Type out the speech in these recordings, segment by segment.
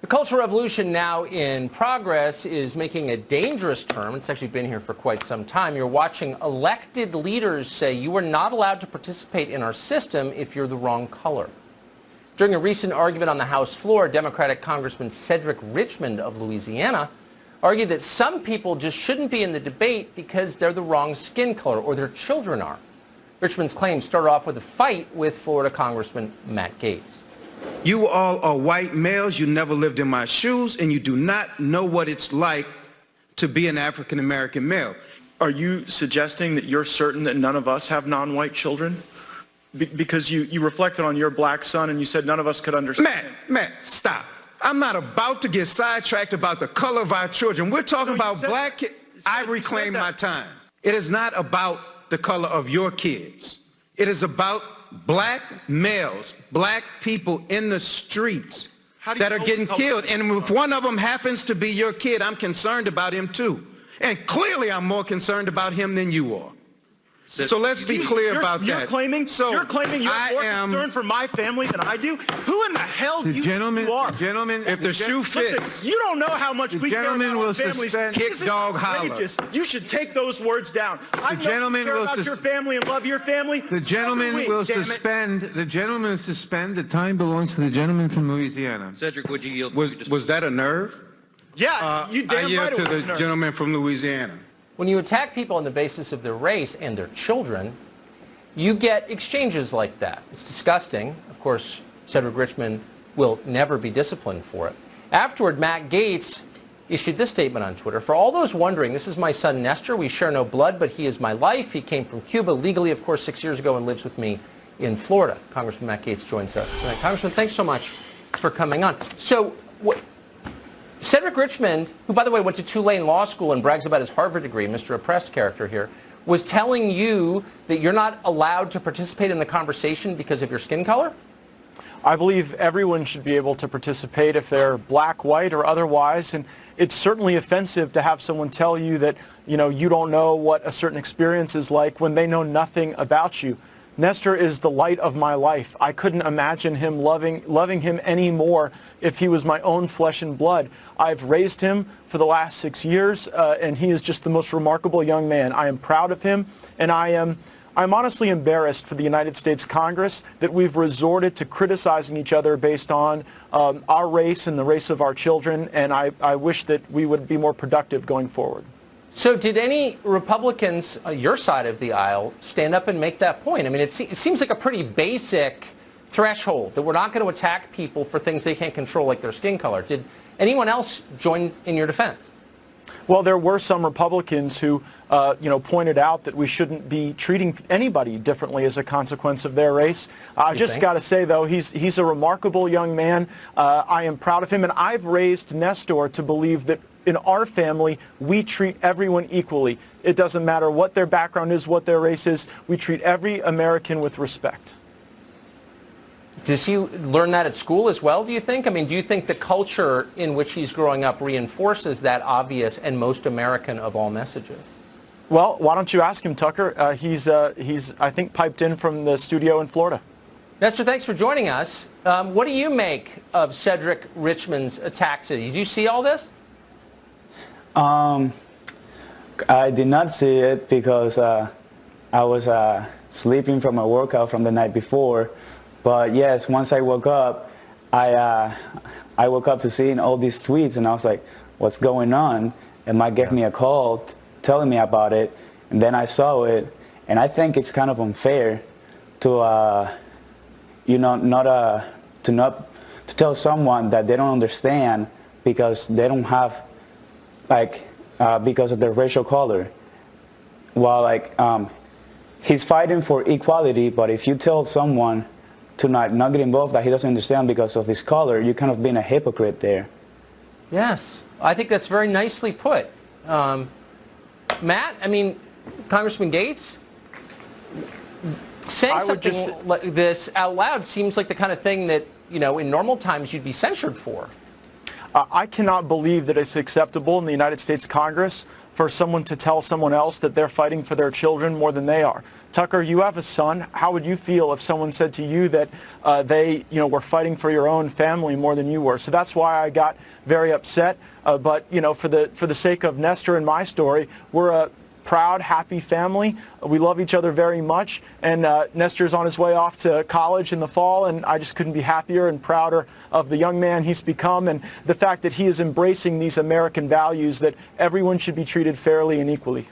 The Cultural Revolution now in progress is making a dangerous term. It's actually been here for quite some time. You're watching elected leaders say you are not allowed to participate in our system if you're the wrong color. During a recent argument on the House floor, Democratic Congressman Cedric Richmond of Louisiana argued that some people just shouldn't be in the debate because they're the wrong skin color or their children are. Richmond's claims started off with a fight with Florida Congressman Matt Gaetz. You all are white males, you never lived in my shoes, and you do not know what it's like to be an African-American male. Are you suggesting that you're certain that none of us have non-white children? Because you reflected on your black son and you said none of us could understand. Matt, stop. I'm not about to get sidetracked about the color of our children. We're talking about black kids. I reclaim my time. It is not about the color of your kids. It is about black males, black people in the streets that are getting killed. And if one of them happens to be your kid, I'm concerned about him too. And clearly I'm more concerned about him than you are. So let's be clear about that. You're claiming you're more concerned for my family than I do? Who in the hell do you think you are? Gentlemen, if the shoe fits. Listen, you don't know how much we care about our families. Kick dog holler. You should take those words down. I know you care about your family and love your family. The gentleman will suspend. The gentleman will suspend. The time belongs to the gentleman from Louisiana. Cedric, would you yield? Was that a nerve? Yeah, you damn right. I yield to the gentleman from Louisiana. When you attack people on the basis of their race and their children, you get exchanges like that. It's disgusting. Of course, Cedric Richmond will never be disciplined for it. Afterward, Matt Gaetz issued this statement on Twitter. For all those wondering, this is my son Nestor. We share no blood, but he is my life. He came from Cuba legally, of course, 6 years ago and lives with me in Florida. Congressman Matt Gaetz joins us tonight. Congressman, thanks so much for coming on. So, Cedric Richmond, who, by the way, went to Tulane Law School and brags about his Harvard degree, Mr. Oppressed character here, was telling you that you're not allowed to participate in the conversation because of your skin color? I believe everyone should be able to participate if they're black, white, or otherwise. And it's certainly offensive to have someone tell you that, you don't know what a certain experience is like when they know nothing about you. Nestor is the light of my life. I couldn't imagine him loving him any more if he was my own flesh and blood. I've raised him for the last 6 years, and he is just the most remarkable young man. I am proud of him, and I'm honestly embarrassed for the United States Congress that we've resorted to criticizing each other based on our race and the race of our children, and I wish that we would be more productive going forward. So did any Republicans, your side of the aisle, stand up and make that point? I mean, it seems like a pretty basic threshold that we're not going to attack people for things they can't control, like their skin color. Did anyone else join in your defense? Well, there were some Republicans who, pointed out that we shouldn't be treating anybody differently as a consequence of their race. I just got to say, though, he's a remarkable young man. I am proud of him, and I've raised Nestor to believe that in our family, we treat everyone equally. It doesn't matter what their background is, what their race is. We treat every American with respect. Does he learn that at school as well, do you think? I mean, do you think the culture in which he's growing up reinforces that obvious and most American of all messages? Well, why don't you ask him, Tucker? He's I think, piped in from the studio in Florida. Nestor, thanks for joining us. What do you make of Cedric Richmond's attack today? Did you see all this? I did not see it because I was sleeping from a workout from the night before. But yes, once I woke up, I woke up to seeing all these tweets, and I was like, "What's going on?" And Mike gave me a call telling me about it, and then I saw it, and I think it's kind of unfair to, to tell someone that they don't understand because they don't have, because of their racial color. While he's fighting for equality, but if you tell someone to not get involved that he doesn't understand because of his color, you're kind of being a hypocrite there. Yes, I think that's very nicely put. Matt, I mean, Congressman Gaetz, saying something like this out loud seems like the kind of thing that, in normal times you'd be censured for. I cannot believe that it's acceptable in the United States Congress for someone to tell someone else that they're fighting for their children more than they are. Tucker, you have a son. How would you feel if someone said to you that they, were fighting for your own family more than you were? So that's why I got very upset. But for the sake of Nestor and my story, we're a proud, happy family. We love each other very much. And Nestor's on his way off to college in the fall, and I just couldn't be happier and prouder of the young man he's become and the fact that he is embracing these American values that everyone should be treated fairly and equally.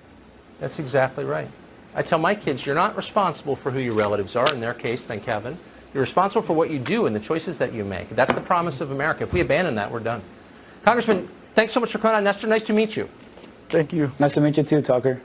That's exactly right. I tell my kids, you're not responsible for who your relatives are, in their case, thank Kevin. You're responsible for what you do and the choices that you make. That's the promise of America. If we abandon that, we're done. Congressman, thanks so much for coming on. Nestor, nice to meet you. Thank you. Nice to meet you too, Tucker.